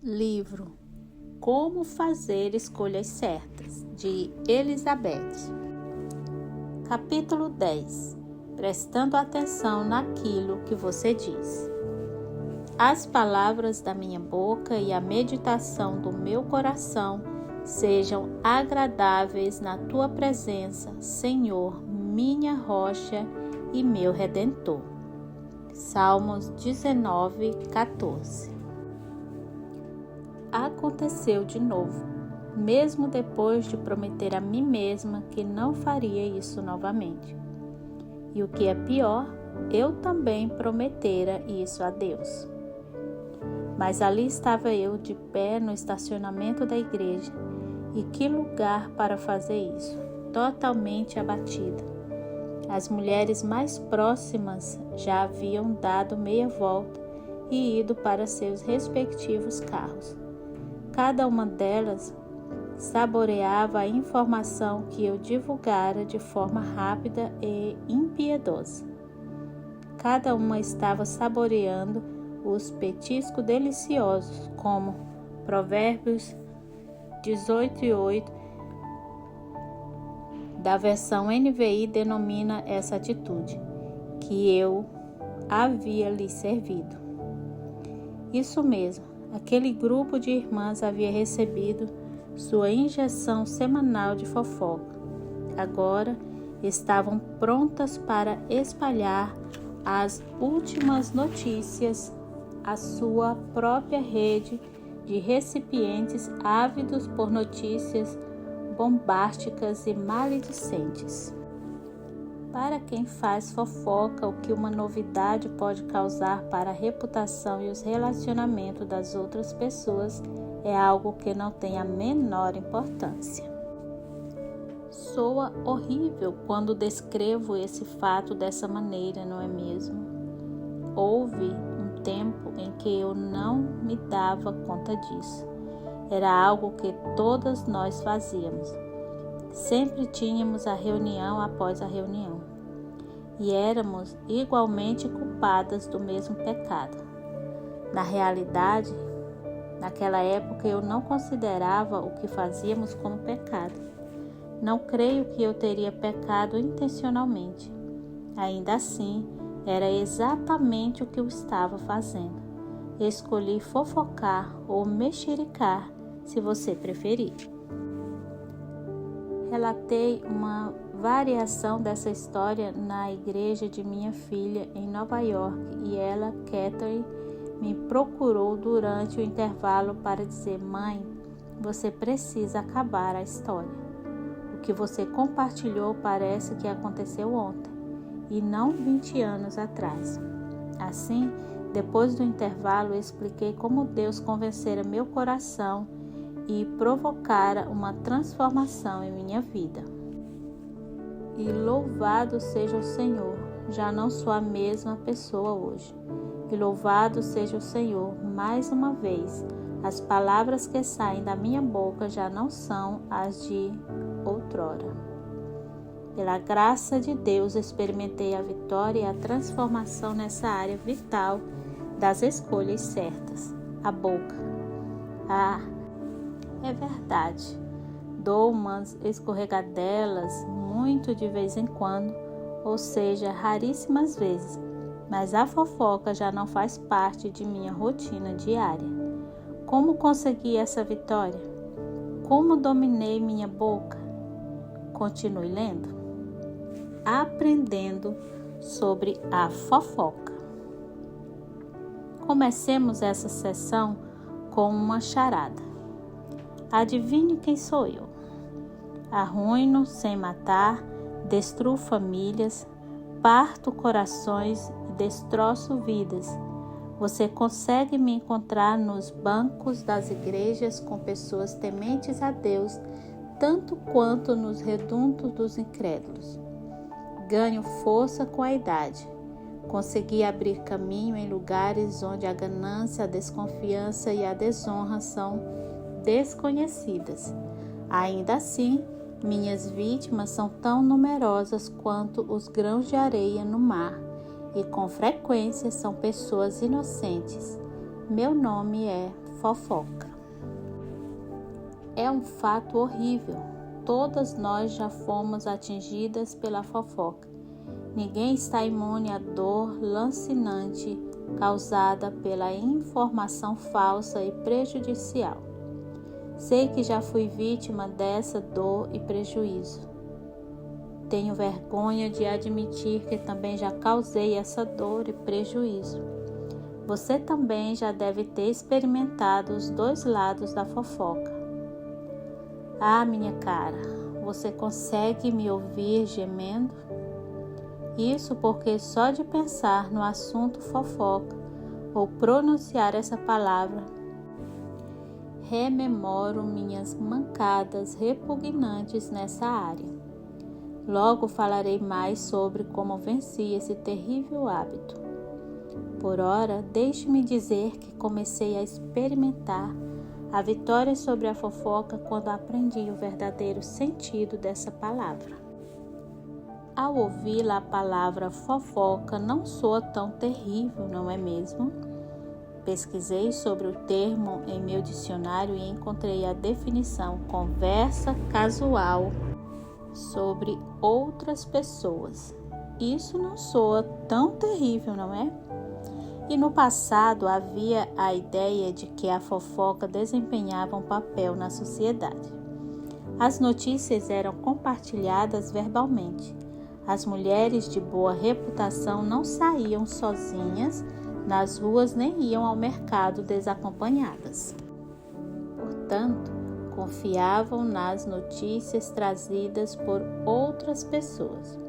Livro Como Fazer Escolhas Certas, de Elizabeth. Capítulo 10. Prestando atenção naquilo que você diz. As palavras da minha boca e a meditação do meu coração sejam agradáveis na tua presença, Senhor, minha rocha e meu redentor. Salmos 19:14. Aconteceu de novo, mesmo depois de prometer a mim mesma que não faria isso novamente. E o que é pior, eu também prometera isso a Deus. Mas ali estava eu de pé no estacionamento da igreja, e que lugar para fazer isso, totalmente abatida. As mulheres mais próximas já haviam dado meia volta e ido para seus respectivos carros. Cada uma delas saboreava a informação que eu divulgara de forma rápida e impiedosa. Cada uma estava saboreando os petiscos deliciosos, como Provérbios 18:8 da versão NVI denomina essa atitude, que eu havia lhe servido. Isso mesmo. Aquele grupo de irmãs havia recebido sua injeção semanal de fofoca. Agora estavam prontas para espalhar as últimas notícias à sua própria rede de recipientes ávidos por notícias bombásticas e maledicentes. Para quem faz fofoca, o que uma novidade pode causar para a reputação e os relacionamentos das outras pessoas é algo que não tem a menor importância. Soa horrível quando descrevo esse fato dessa maneira, não é mesmo? Houve um tempo em que eu não me dava conta disso. Era algo que todas nós fazíamos. Sempre tínhamos a reunião após a reunião. E éramos igualmente culpadas do mesmo pecado. Na realidade, naquela época eu não considerava o que fazíamos como pecado. Não creio que eu teria pecado intencionalmente. Ainda assim, era exatamente o que eu estava fazendo. Escolhi fofocar ou mexericar, se você preferir. Relatei uma variação dessa história na igreja de minha filha em Nova York e ela, Catherine, me procurou durante o intervalo para dizer: mãe, você precisa acabar a história. O que você compartilhou parece que aconteceu ontem e não 20 anos atrás. Assim, depois do intervalo, eu expliquei como Deus convencera meu coração e provocara uma transformação em minha vida. E louvado seja o Senhor, já não sou a mesma pessoa hoje. E louvado seja o Senhor, mais uma vez, as palavras que saem da minha boca já não são as de outrora. Pela graça de Deus, experimentei a vitória e a transformação nessa área vital das escolhas certas. A boca. É verdade, dou umas escorregadelas muito de vez em quando, ou seja, raríssimas vezes, mas a fofoca já não faz parte de minha rotina diária. Como consegui essa vitória? Como dominei minha boca? Continue lendo. Aprendendo sobre a fofoca. Comecemos essa sessão com uma charada. Adivinhe quem sou eu? Arruino sem matar, destruo famílias, parto corações e destroço vidas. Você consegue me encontrar nos bancos das igrejas com pessoas tementes a Deus, tanto quanto nos redutos dos incrédulos. Ganho força com a idade. Consegui abrir caminho em lugares onde a ganância, a desconfiança e a desonra são desconhecidas. Ainda assim, minhas vítimas são tão numerosas quanto os grãos de areia no mar e com frequência são pessoas inocentes. Meu nome é fofoca. É um fato horrível. Todas nós já fomos atingidas pela fofoca. Ninguém está imune à dor lancinante causada pela informação falsa e prejudicial. Sei que já fui vítima dessa dor e prejuízo. Tenho vergonha de admitir que também já causei essa dor e prejuízo. Você também já deve ter experimentado os dois lados da fofoca. Ah, minha cara, você consegue me ouvir gemendo? Isso porque só de pensar no assunto fofoca ou pronunciar essa palavra, rememoro minhas mancadas repugnantes nessa área. Logo falarei mais sobre como venci esse terrível hábito. Por ora, deixe-me dizer que comecei a experimentar a vitória sobre a fofoca quando aprendi o verdadeiro sentido dessa palavra. Ao ouvir a palavra fofoca não soa tão terrível, não é mesmo? Pesquisei sobre o termo em meu dicionário e encontrei a definição conversa casual sobre outras pessoas. Isso não soa tão terrível, não é? E no passado havia a ideia de que a fofoca desempenhava um papel na sociedade. As notícias eram compartilhadas verbalmente. As mulheres de boa reputação não saíam sozinhas nas ruas nem iam ao mercado desacompanhadas. Portanto, confiavam nas notícias trazidas por outras pessoas.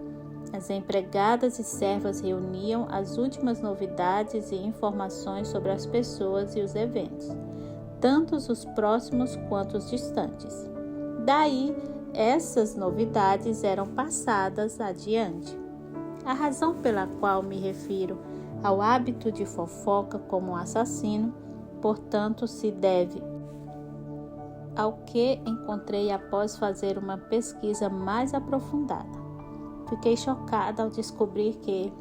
As empregadas e servas reuniam as últimas novidades e informações sobre as pessoas e os eventos, tanto os próximos quanto os distantes. Daí, essas novidades eram passadas adiante. A razão pela qual me refiro ao hábito de fofoca como assassino, portanto, se deve ao que encontrei após fazer uma pesquisa mais aprofundada. Fiquei chocada ao descobrir que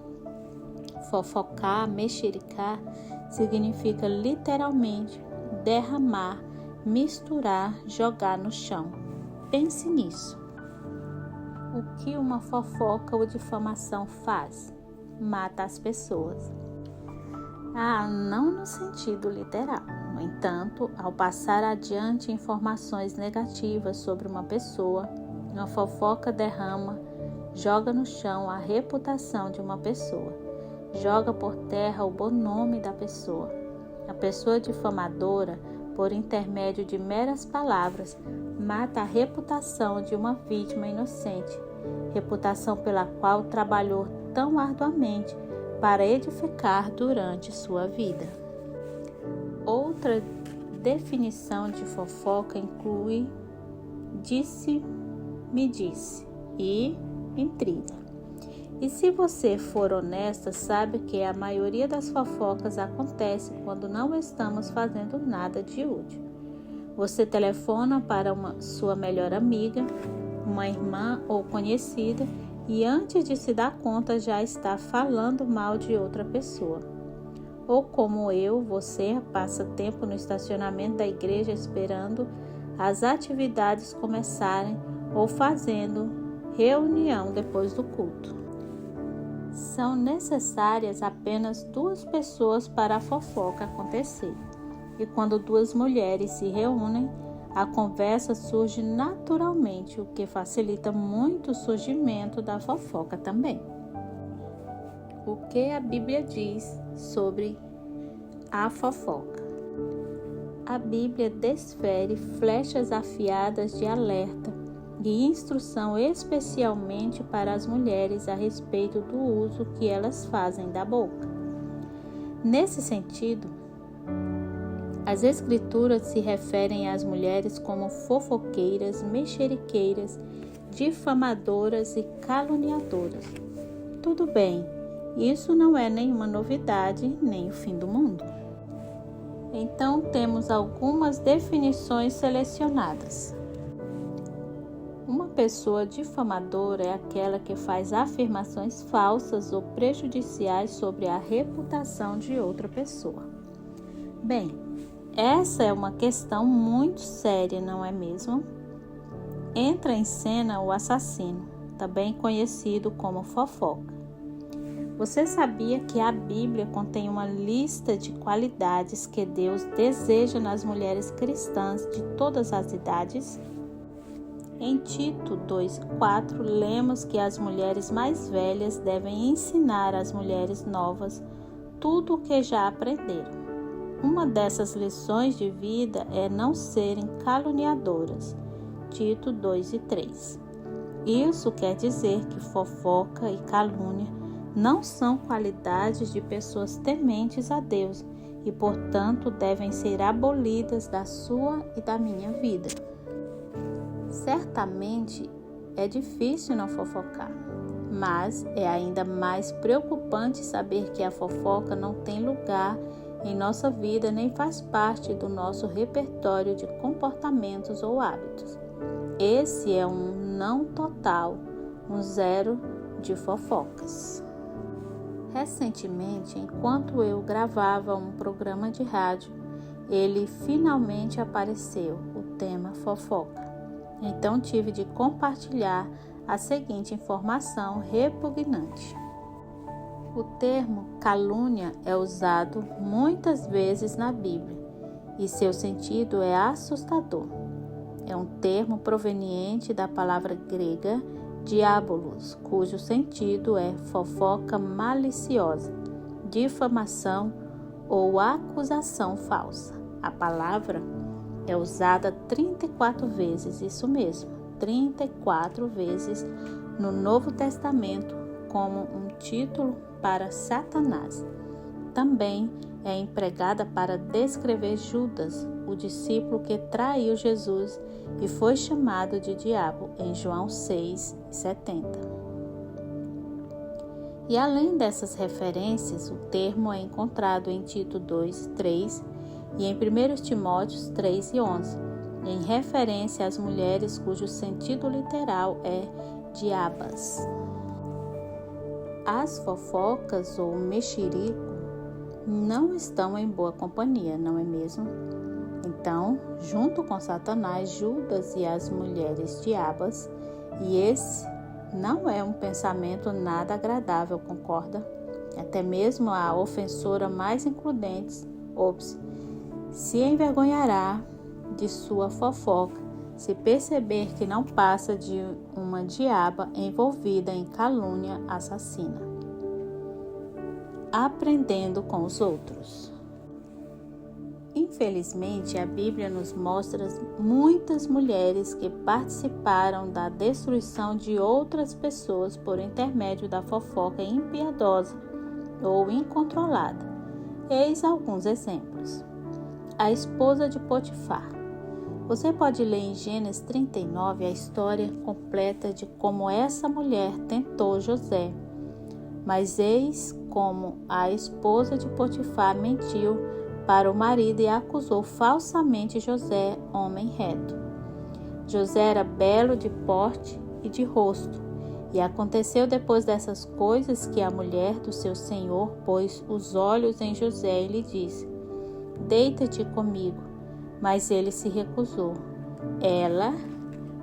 fofocar, mexericar, significa literalmente derramar, misturar, jogar no chão. Pense nisso. O que uma fofoca ou difamação faz? Mata as pessoas. Ah, não no sentido literal. No entanto, ao passar adiante informações negativas sobre uma pessoa, uma fofoca derrama, joga no chão a reputação de uma pessoa, joga por terra o bom nome da pessoa. A pessoa difamadora, por intermédio de meras palavras, mata a reputação de uma vítima inocente, reputação pela qual trabalhou tão arduamente para edificar durante sua vida. Outra definição de fofoca inclui disse-me disse e intriga. E se você for honesta, sabe que a maioria das fofocas acontece quando não estamos fazendo nada de útil. Você telefona para sua melhor amiga, uma irmã ou conhecida e antes de se dar conta já está falando mal de outra pessoa. Ou como eu, você passa tempo no estacionamento da igreja esperando as atividades começarem ou fazendo reunião depois do culto. São necessárias apenas 2 pessoas para a fofoca acontecer. E quando 2 mulheres se reúnem, a conversa surge naturalmente, o que facilita muito o surgimento da fofoca também. O que a Bíblia diz sobre a fofoca? A Bíblia desfere flechas afiadas de alerta e instrução especialmente para as mulheres a respeito do uso que elas fazem da boca. Nesse sentido, as Escrituras se referem às mulheres como fofoqueiras, mexeriqueiras, difamadoras e caluniadoras. Tudo bem, isso não é nenhuma novidade nem o fim do mundo. Então temos algumas definições selecionadas. Uma pessoa difamadora é aquela que faz afirmações falsas ou prejudiciais sobre a reputação de outra pessoa. Bem, Essa é uma questão muito séria, não é mesmo? Entra em cena o assassino, também conhecido como fofoca. Você sabia que a Bíblia contém uma lista de qualidades que Deus deseja nas mulheres cristãs de todas as idades? Em Tito 2,4, lemos que as mulheres mais velhas devem ensinar às mulheres novas tudo o que já aprenderam. Uma dessas lições de vida é não serem caluniadoras. Tito 2:3. Isso quer dizer que fofoca e calúnia não são qualidades de pessoas tementes a Deus e, portanto, devem ser abolidas da sua e da minha vida. Certamente é difícil não fofocar, mas é ainda mais preocupante saber que a fofoca não tem lugar em nossa vida nem faz parte do nosso repertório de comportamentos ou hábitos. Esse é um não total, um zero de fofocas. Recentemente, enquanto eu gravava um programa de rádio, ele finalmente apareceu, o tema fofoca. Então tive de compartilhar a seguinte informação repugnante. O termo calúnia é usado muitas vezes na Bíblia e seu sentido é assustador. É um termo proveniente da palavra grega diabolos, cujo sentido é fofoca maliciosa, difamação ou acusação falsa. A palavra é usada 34 vezes, isso mesmo, 34 vezes no Novo Testamento como um título para Satanás. Também é empregada para descrever Judas, o discípulo que traiu Jesus e foi chamado de diabo em João 6:70. E além dessas referências, o termo é encontrado em Tito 2:3 e em 1 Timóteo 3:11, em referência às mulheres cujo sentido literal é diabas. As fofocas ou mexerico não estão em boa companhia, não é mesmo? Então, junto com Satanás, Judas e as mulheres diabas, e esse não é um pensamento nada agradável, concorda? Até mesmo a ofensora mais imprudente, se envergonhará de sua fofoca se perceber que não passa de uma diaba envolvida em calúnia assassina. Aprendendo com os outros. Infelizmente, a Bíblia nos mostra muitas mulheres que participaram da destruição de outras pessoas por intermédio da fofoca impiedosa ou incontrolada. Eis alguns exemplos. A esposa de Potifar. Você pode ler em Gênesis 39 a história completa de como essa mulher tentou José. Mas eis como a esposa de Potifar mentiu para o marido e acusou falsamente José, homem reto. José era belo de porte e de rosto. E aconteceu depois dessas coisas que a mulher do seu senhor pôs os olhos em José e lhe disse: Deita-te comigo. Mas ele se recusou. Ela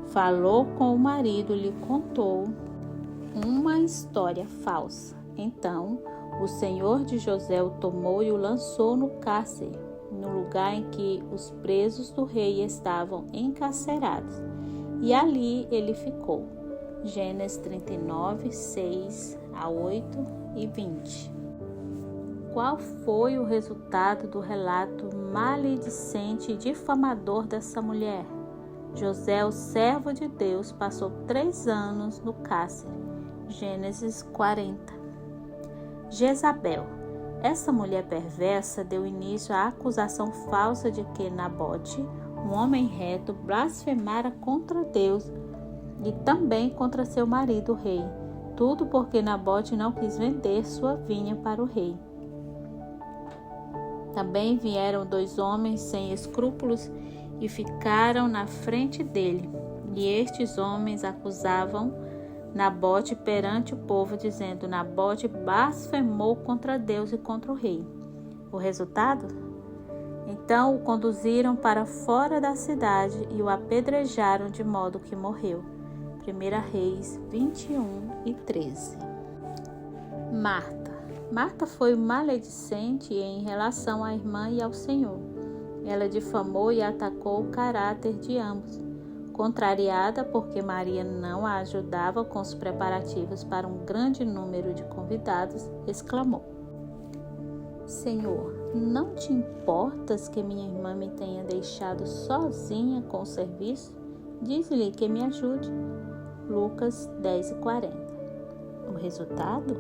falou com o marido e lhe contou uma história falsa. Então, o senhor de José o tomou e o lançou no cárcere, no lugar em que os presos do rei estavam encarcerados. E ali ele ficou. Gênesis 39, 6 a 8 e 20. Qual foi o resultado do relato maledicente e difamador dessa mulher? José, o servo de Deus, passou 3 anos no cárcere. Gênesis 40. Jezabel. Essa mulher perversa deu início à acusação falsa de que Nabote, um homem reto, blasfemara contra Deus e também contra seu marido, o rei. Tudo porque Nabote não quis vender sua vinha para o rei. Também vieram 2 homens sem escrúpulos e ficaram na frente dele. E estes homens acusavam Nabote perante o povo, dizendo: Nabote blasfemou contra Deus e contra o rei. O resultado? Então o conduziram para fora da cidade e o apedrejaram de modo que morreu. 1 Reis 21:13. Marta foi maledicente em relação à irmã e ao Senhor. Ela difamou e atacou o caráter de ambos. Contrariada porque Maria não a ajudava com os preparativos para um grande número de convidados, exclamou: Senhor, não te importas que minha irmã me tenha deixado sozinha com o serviço? Diz-lhe que me ajude. Lucas 10:40. O resultado?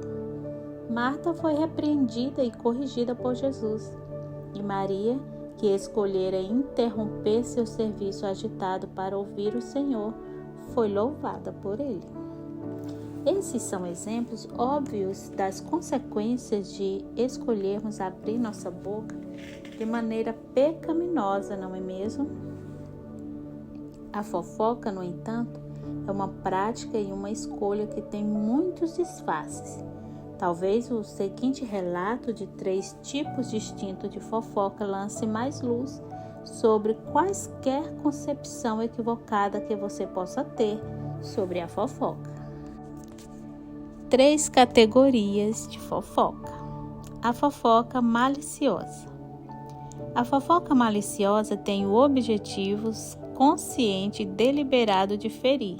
Marta foi repreendida e corrigida por Jesus. E Maria, que escolhera interromper seu serviço agitado para ouvir o Senhor, foi louvada por ele. Esses são exemplos óbvios das consequências de escolhermos abrir nossa boca de maneira pecaminosa, não é mesmo? A fofoca, no entanto, é uma prática e uma escolha que tem muitos disfarces. Talvez o seguinte relato de 3 tipos distintos de fofoca lance mais luz sobre quaisquer concepção equivocada que você possa ter sobre a fofoca. 3 categorias de fofoca. A fofoca maliciosa. A fofoca maliciosa tem o objetivo consciente e deliberado de ferir.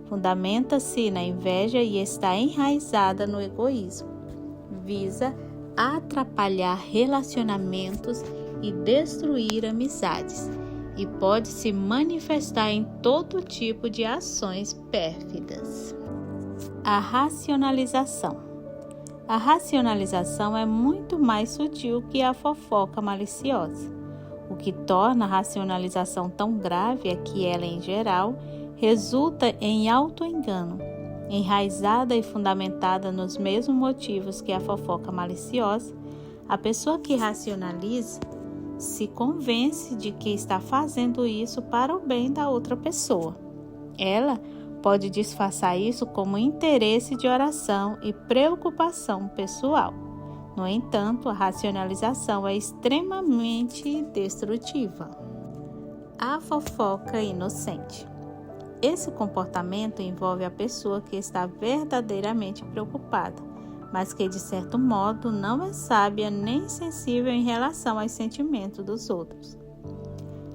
Fundamenta-se na inveja e está enraizada no egoísmo. Visa atrapalhar relacionamentos e destruir amizades, e pode se manifestar em todo tipo de ações pérfidas. A racionalização. A racionalização é muito mais sutil que a fofoca maliciosa. O que torna a racionalização tão grave é que ela, em geral, resulta em auto-engano, enraizada e fundamentada nos mesmos motivos que a fofoca maliciosa. A pessoa que racionaliza se convence de que está fazendo isso para o bem da outra pessoa. Ela pode disfarçar isso como interesse de oração e preocupação pessoal. No entanto, a racionalização é extremamente destrutiva. A fofoca inocente. Esse comportamento envolve a pessoa que está verdadeiramente preocupada, mas que de certo modo não é sábia nem sensível em relação aos sentimentos dos outros.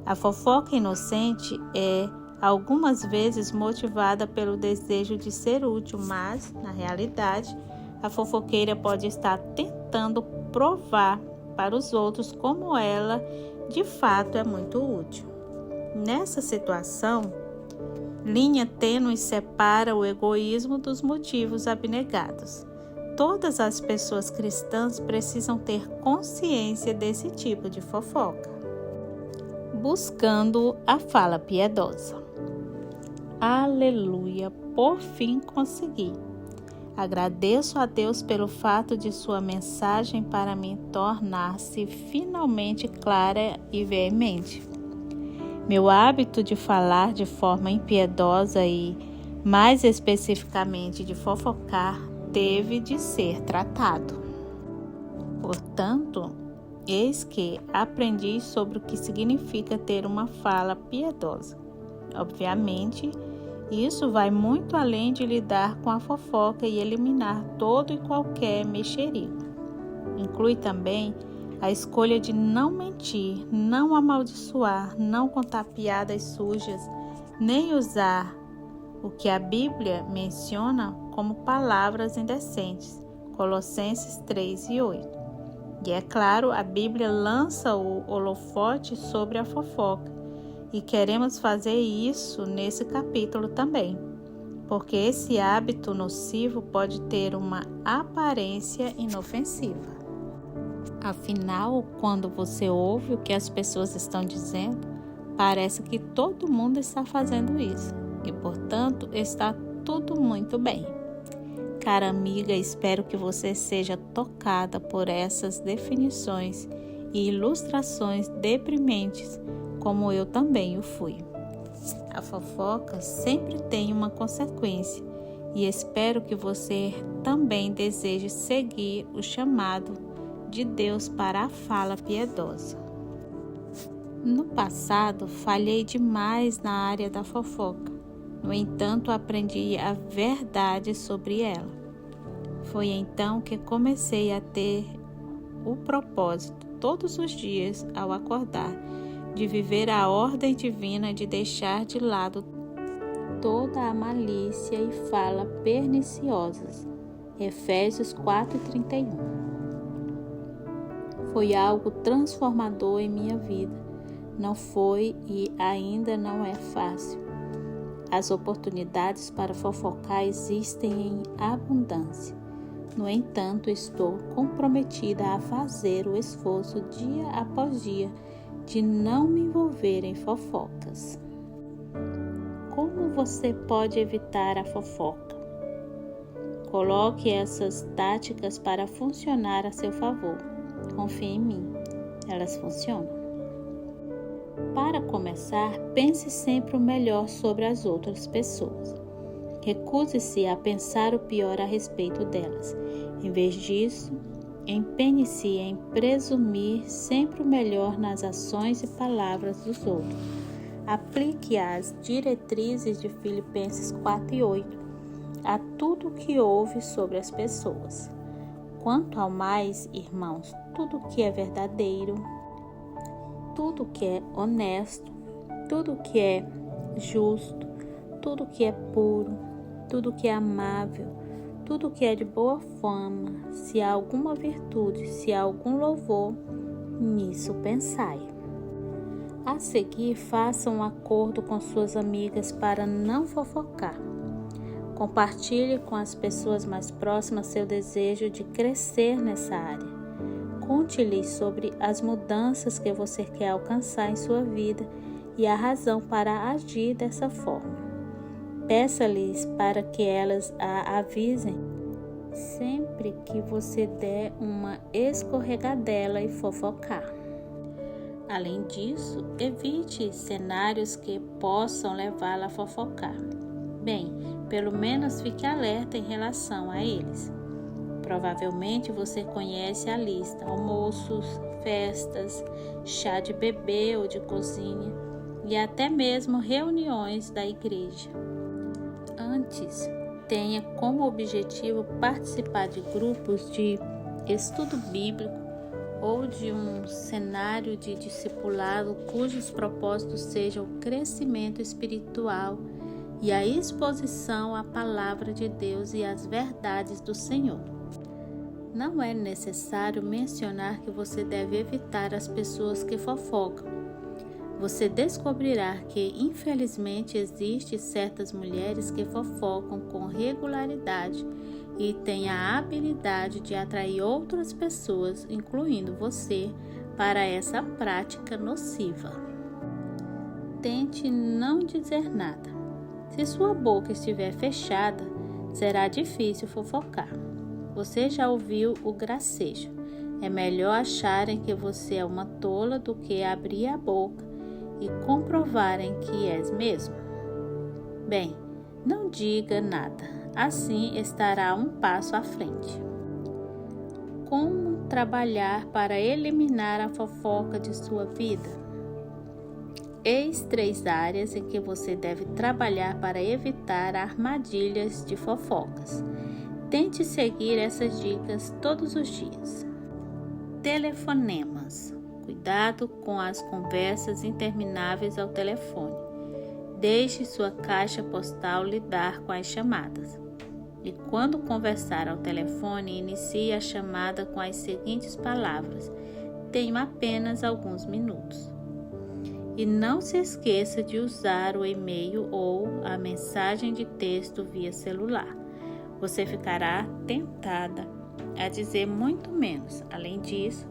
A fofoca inocente é algumas vezes motivada pelo desejo de ser útil, mas, na realidade, a fofoqueira pode estar tentando provar para os outros como ela, de fato, é muito útil. Nessa situação, linha tênue separa o egoísmo dos motivos abnegados. Todas as pessoas cristãs precisam ter consciência desse tipo de fofoca. Buscando a fala piedosa. Aleluia, por fim consegui. Agradeço a Deus pelo fato de sua mensagem para mim tornar-se finalmente clara e veemente. Meu hábito de falar de forma impiedosa e, mais especificamente, de fofocar, teve de ser tratado. Portanto, eis que aprendi sobre o que significa ter uma fala piedosa. Obviamente, isso vai muito além de lidar com a fofoca e eliminar todo e qualquer mexerico. Inclui também a escolha de não mentir, não amaldiçoar, não contar piadas sujas, nem usar o que a Bíblia menciona como palavras indecentes. Colossenses 3:8. E é claro, a Bíblia lança o holofote sobre a fofoca. E queremos fazer isso nesse capítulo também, porque esse hábito nocivo pode ter uma aparência inofensiva. Afinal, quando você ouve o que as pessoas estão dizendo, parece que todo mundo está fazendo isso e, portanto, está tudo muito bem. Cara amiga, espero que você seja tocada por essas definições e ilustrações deprimentes, como eu também o fui. A fofoca sempre tem uma consequência e espero que você também deseje seguir o chamado de Deus para a fala piedosa. No passado, falhei demais na área da fofoca. No entanto, aprendi a verdade sobre ela. Foi então que comecei a ter o propósito, todos os dias, ao acordar, de viver a ordem divina de deixar de lado toda a malícia e fala perniciosas. Efésios 4:31. Foi algo transformador em minha vida. Não foi e ainda não é fácil. As oportunidades para fofocar existem em abundância. No entanto, estou comprometida a fazer o esforço dia após dia de não me envolver em fofocas. Como você pode evitar a fofoca? Coloque essas táticas para funcionar a seu favor. Confie em mim, elas funcionam. Para começar, pense sempre o melhor sobre as outras pessoas. Recuse-se a pensar o pior a respeito delas. Em vez disso, empenhe-se em presumir sempre o melhor nas ações e palavras dos outros. Aplique as diretrizes de Filipenses 4:8 a tudo que ouve sobre as pessoas. Quanto ao mais, irmãos, tudo que é verdadeiro, tudo que é honesto, tudo que é justo, tudo que é puro, tudo que é amável, tudo que é de boa fama, se há alguma virtude, se há algum louvor, nisso pensai. A seguir, faça um acordo com suas amigas para não fofocar. Compartilhe com as pessoas mais próximas seu desejo de crescer nessa área. Conte-lhes sobre as mudanças que você quer alcançar em sua vida e a razão para agir dessa forma. Peça-lhes para que elas a avisem sempre que você der uma escorregadela e fofocar. Além disso, evite cenários que possam levá-la a fofocar. Bem, pelo menos fique alerta em relação a eles. Provavelmente você conhece a lista: almoços, festas, chá de bebê ou de cozinha e até mesmo reuniões da igreja. Antes, tenha como objetivo participar de grupos de estudo bíblico ou de um cenário de discipulado cujos propósitos sejam o crescimento espiritual e a exposição à palavra de Deus e às verdades do Senhor. Não é necessário mencionar que você deve evitar as pessoas que fofocam. Você descobrirá que, infelizmente, existem certas mulheres que fofocam com regularidade e têm a habilidade de atrair outras pessoas, incluindo você, para essa prática nociva. Tente não dizer nada. Se sua boca estiver fechada, será difícil fofocar. Você já ouviu o gracejo: é melhor acharem que você é uma tola do que abrir a boca e comprovarem que és mesmo. Bem, não diga nada, assim estará um passo à frente. Como trabalhar para eliminar a fofoca de sua vida? Eis 3 áreas em que você deve trabalhar para evitar armadilhas de fofocas. Tente seguir essas dicas todos os dias. Telefonemas. Cuidado com as conversas intermináveis ao telefone. Deixe sua caixa postal lidar com as chamadas. E quando conversar ao telefone, inicie a chamada com as seguintes palavras: tenho apenas alguns minutos. E não se esqueça de usar o e-mail ou a mensagem de texto via celular. Você ficará tentada a dizer muito menos. Além disso,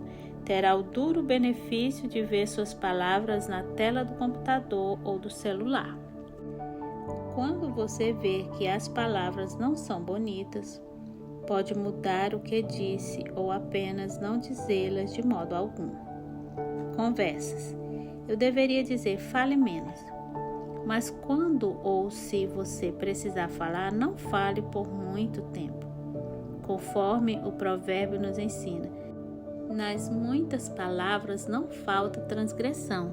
terá o duro benefício de ver suas palavras na tela do computador ou do celular. Quando você ver que as palavras não são bonitas, pode mudar o que disse ou apenas não dizê-las de modo algum. Conversas. Eu deveria dizer fale menos. Mas quando ou se você precisar falar, não fale por muito tempo. Conforme o provérbio nos ensina, nas muitas palavras não falta transgressão,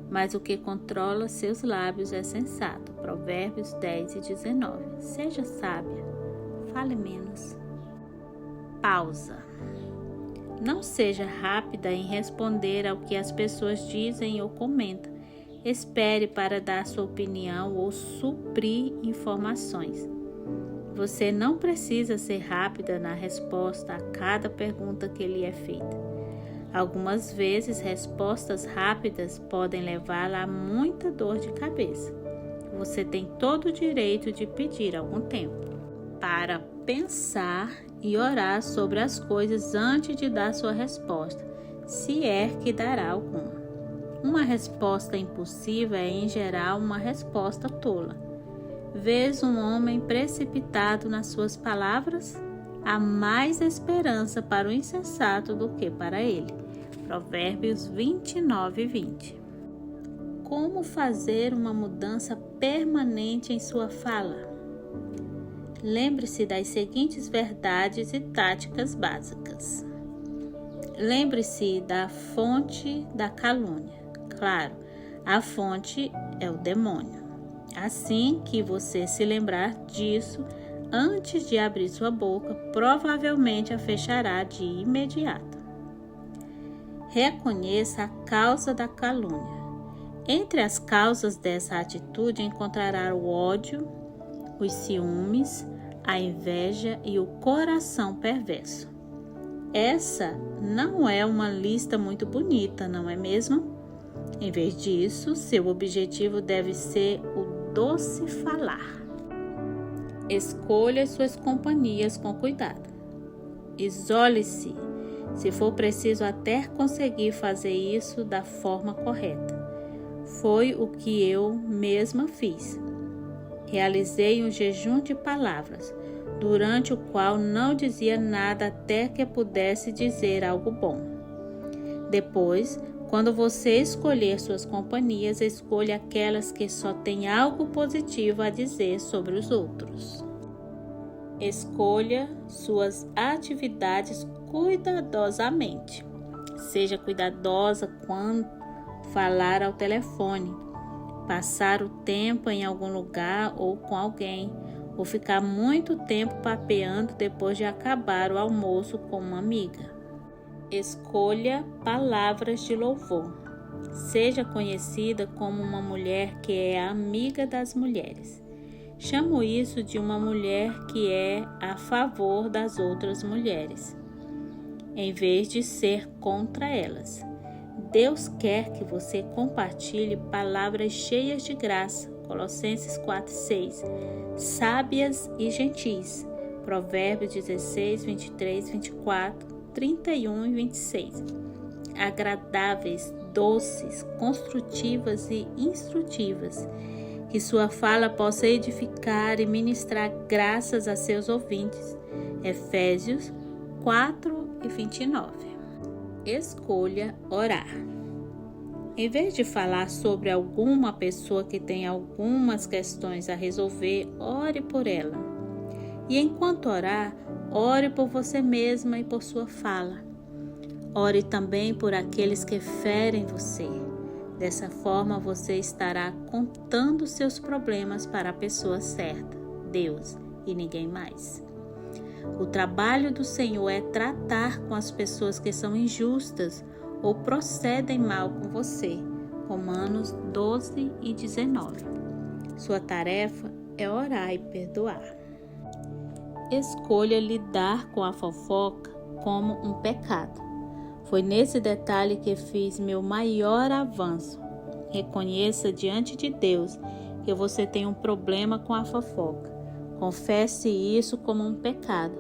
mas o que controla seus lábios é sensato. Provérbios 10:19. Seja sábia, fale menos. Pausa. Não seja rápida em responder ao que as pessoas dizem ou comentam. Espere para dar sua opinião ou suprir informações. Você não precisa ser rápida na resposta a cada pergunta que lhe é feita. Algumas vezes, respostas rápidas podem levá-la a muita dor de cabeça. Você tem todo o direito de pedir algum tempo para pensar e orar sobre as coisas antes de dar sua resposta, se é que dará alguma. Uma resposta impulsiva é, em geral, uma resposta tola. Vês um homem precipitado nas suas palavras? Há mais esperança para o insensato do que para ele. Provérbios 29:20. Como fazer uma mudança permanente em sua fala? Lembre-se das seguintes verdades e táticas básicas. Lembre-se da fonte da calúnia. Claro, a fonte é o demônio. Assim que você se lembrar disso, antes de abrir sua boca, provavelmente a fechará de imediato. Reconheça a causa da calúnia. Entre as causas dessa atitude encontrará o ódio, os ciúmes, a inveja e o coração perverso. Essa não é uma lista muito bonita, não é mesmo? Em vez disso, seu objetivo deve ser o doce falar. Escolha suas companhias com cuidado. Isole-se, se for preciso, até conseguir fazer isso da forma correta. Foi o que eu mesma fiz. Realizei um jejum de palavras, durante o qual não dizia nada até que pudesse dizer algo bom. Depois, quando você escolher suas companhias, escolha aquelas que só têm algo positivo a dizer sobre os outros. Escolha suas atividades cuidadosamente. Seja cuidadosa quando falar ao telefone, passar o tempo em algum lugar ou com alguém, ou ficar muito tempo papeando depois de acabar o almoço com uma amiga. Escolha palavras de louvor. Seja conhecida como uma mulher que é amiga das mulheres. Chamo isso de uma mulher que é a favor das outras mulheres, em vez de ser contra elas. Deus quer que você compartilhe palavras cheias de graça. Colossenses 4:6. Sábias e gentis. Provérbios 16, 23, 24, 31 e 26. Agradáveis, doces, construtivas e instrutivas. Que sua fala possa edificar e ministrar graças a seus ouvintes. Efésios 4:29. Escolha orar. Em vez de falar sobre alguma pessoa que tem algumas questões a resolver, ore por ela. E enquanto orar, ore por você mesma e por sua fala. Ore também por aqueles que ferem você. Dessa forma, você estará contando seus problemas para a pessoa certa, Deus, e ninguém mais. O trabalho do Senhor é tratar com as pessoas que são injustas ou procedem mal com você. Romanos 12:19. Sua tarefa é orar e perdoar. Escolha lidar com a fofoca como um pecado. Foi nesse detalhe que fiz meu maior avanço. Reconheça diante de Deus que você tem um problema com a fofoca. Confesse isso como um pecado.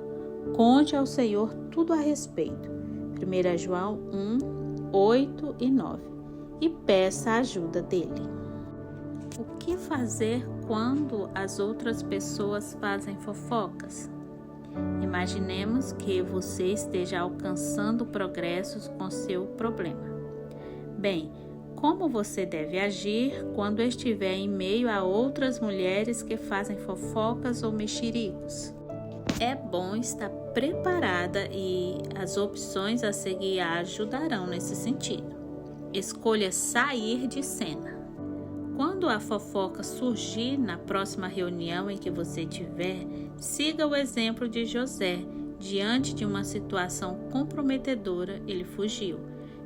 Conte ao Senhor tudo a respeito. 1 João 1:8 e 9. E peça a ajuda dele. O que fazer quando as outras pessoas fazem fofocas? Imaginemos que você esteja alcançando progressos com seu problema. Bem, como você deve agir quando estiver em meio a outras mulheres que fazem fofocas ou mexericos? É bom estar preparada e as opções a seguir a ajudarão nesse sentido. Escolha sair de cena. Quando a fofoca surgir na próxima reunião em que você tiver, siga o exemplo de José. Diante de uma situação comprometedora, ele fugiu.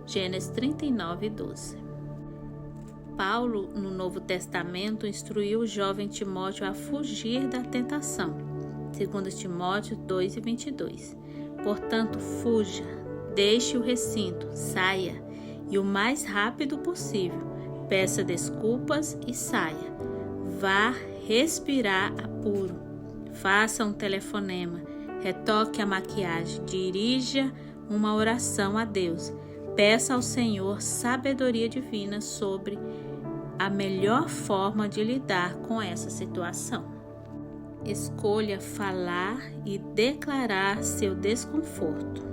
Gênesis 39:12. Paulo, no Novo Testamento, instruiu o jovem Timóteo a fugir da tentação. 2 Timóteo 2:22. Portanto, fuja, deixe o recinto, saia, e o mais rápido possível. Peça desculpas e saia. Vá respirar apuro. Faça um telefonema. Retoque a maquiagem. Dirija uma oração a Deus. Peça ao Senhor sabedoria divina sobre a melhor forma de lidar com essa situação. Escolha falar e declarar seu desconforto.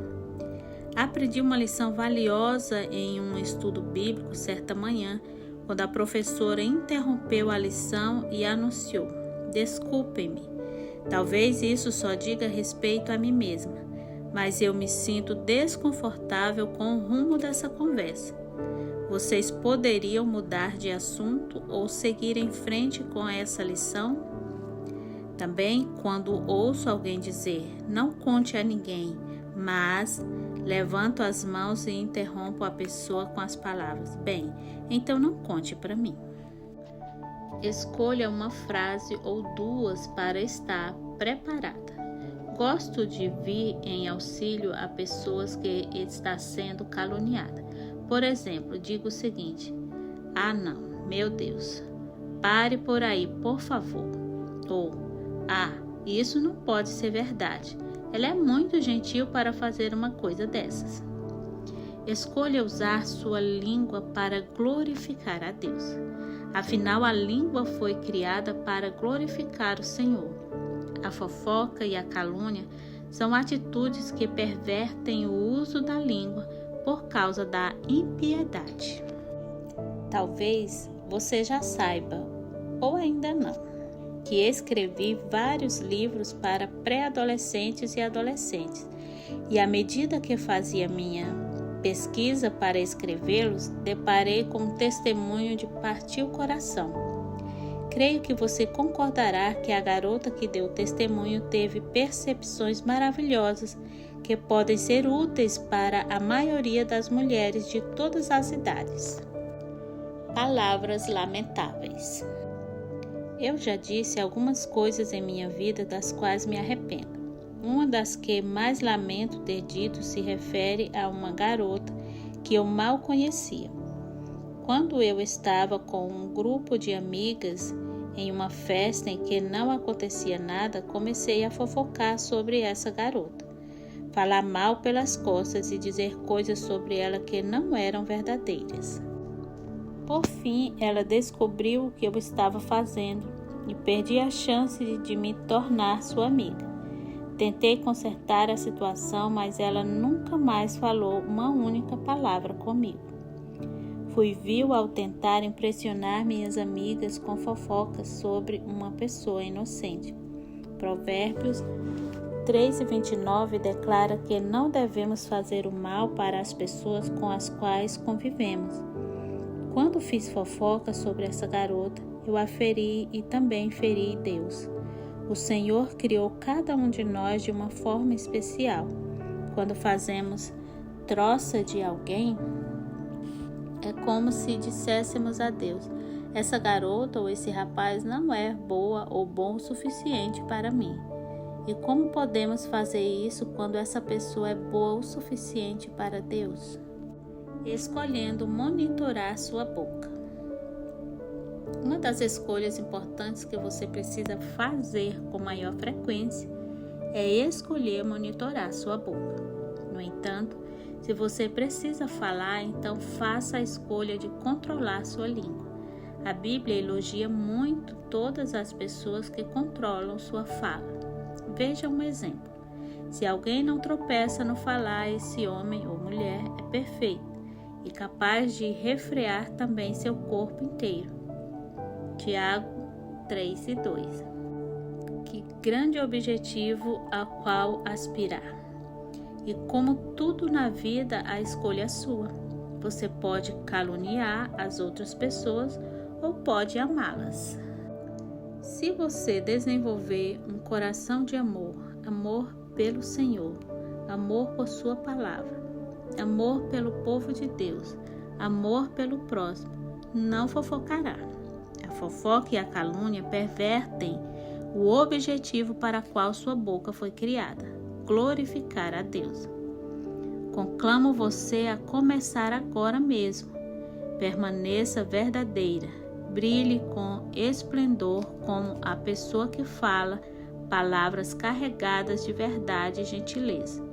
Aprendi uma lição valiosa em um estudo bíblico certa manhã, quando a professora interrompeu a lição e anunciou: "Desculpem-me, talvez isso só diga respeito a mim mesma, mas eu me sinto desconfortável com o rumo dessa conversa. Vocês poderiam mudar de assunto ou seguir em frente com essa lição?" Também, quando ouço alguém dizer: "Não conte a ninguém", mas levanto as mãos e interrompo a pessoa com as palavras: "Bem, então não conte para mim." Escolha uma frase ou duas para estar preparada. Gosto de vir em auxílio a pessoas que está sendo caluniada. Por exemplo, digo o seguinte: "Ah, não, meu Deus, pare por aí, por favor." Ou: "Ah, isso não pode ser verdade. Ela é muito gentil para fazer uma coisa dessas." Escolha usar sua língua para glorificar a Deus. Afinal, a língua foi criada para glorificar o Senhor. A fofoca e a calúnia são atitudes que pervertem o uso da língua por causa da impiedade. Talvez você já saiba, ou ainda não, que escrevi vários livros para pré-adolescentes e adolescentes, e à medida que fazia minha pesquisa para escrevê-los, deparei com um testemunho de partir o coração. Creio que você concordará que a garota que deu o testemunho teve percepções maravilhosas que podem ser úteis para a maioria das mulheres de todas as idades. Palavras lamentáveis. Eu já disse algumas coisas em minha vida das quais me arrependo. Uma das que mais lamento ter dito se refere a uma garota que eu mal conhecia. Quando eu estava com um grupo de amigas em uma festa em que não acontecia nada, comecei a fofocar sobre essa garota, falar mal pelas costas e dizer coisas sobre ela que não eram verdadeiras. Por fim, ela descobriu o que eu estava fazendo e perdi a chance de me tornar sua amiga. Tentei consertar a situação, mas ela nunca mais falou uma única palavra comigo. Fui vil ao tentar impressionar minhas amigas com fofocas sobre uma pessoa inocente. Provérbios 3:29 declara que não devemos fazer o mal para as pessoas com as quais convivemos. Quando fiz fofoca sobre essa garota, eu a feri e também feri Deus. O Senhor criou cada um de nós de uma forma especial. Quando fazemos troça de alguém, é como se disséssemos a Deus: essa garota ou esse rapaz não é boa ou bom o suficiente para mim. E como podemos fazer isso quando essa pessoa é boa o suficiente para Deus? Escolhendo monitorar sua boca. Uma das escolhas importantes que você precisa fazer com maior frequência é escolher monitorar sua boca. No entanto, se você precisa falar, então faça a escolha de controlar sua língua. A Bíblia elogia muito todas as pessoas que controlam sua fala. Veja um exemplo. Se alguém não tropeça no falar, esse homem ou mulher é perfeito e capaz de refrear também seu corpo inteiro. Tiago 3:2. Que grande objetivo ao qual aspirar. E como tudo na vida, a escolha é sua. Você pode caluniar as outras pessoas ou pode amá-las. Se você desenvolver um coração de amor, amor pelo Senhor, amor por sua palavra, amor pelo povo de Deus, amor pelo próximo, não fofocará. A fofoca e a calúnia pervertem o objetivo para qual sua boca foi criada, glorificar a Deus. Conclamo você a começar agora mesmo. Permaneça verdadeira, brilhe com esplendor como a pessoa que fala palavras carregadas de verdade e gentileza.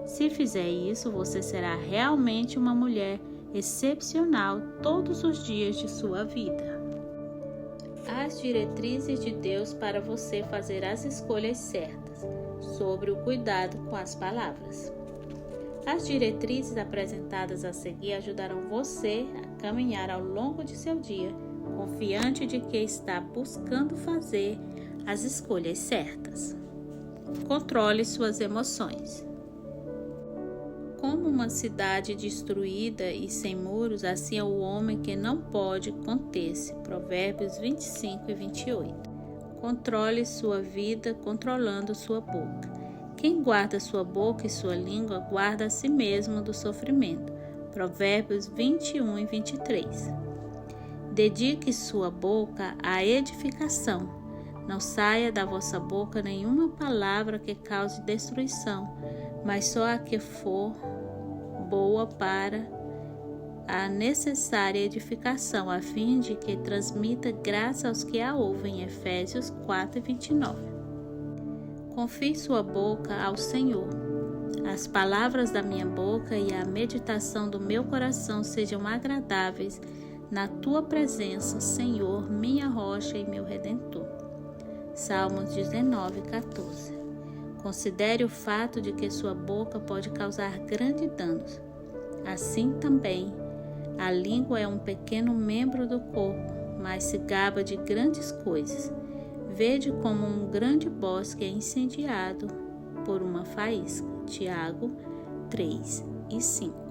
Se fizer isso, você será realmente uma mulher excepcional todos os dias de sua vida. As diretrizes de Deus para você fazer as escolhas certas sobre o cuidado com as palavras. As diretrizes apresentadas a seguir ajudarão você a caminhar ao longo de seu dia, confiante de que está buscando fazer as escolhas certas. Controle suas emoções. Como uma cidade destruída e sem muros, assim é o homem que não pode conter-se. Provérbios 25 e 28. Controle sua vida controlando sua boca. Quem guarda sua boca e sua língua, guarda a si mesmo do sofrimento. Provérbios 21 e 23. Dedique sua boca à edificação. Não saia da vossa boca nenhuma palavra que cause destruição, mas só a que for boa para a necessária edificação, a fim de que transmita graça aos que a ouvem. Efésios 4 e 29. Confie sua boca ao Senhor. As palavras da minha boca e a meditação do meu coração sejam agradáveis na tua presença, Senhor, minha rocha e meu redentor. Salmos 19, 14. Considere o fato de que sua boca pode causar grandes danos. Assim também, a língua é um pequeno membro do corpo, mas se gaba de grandes coisas. Vede como um grande bosque é incendiado por uma faísca. Tiago 3 e 5.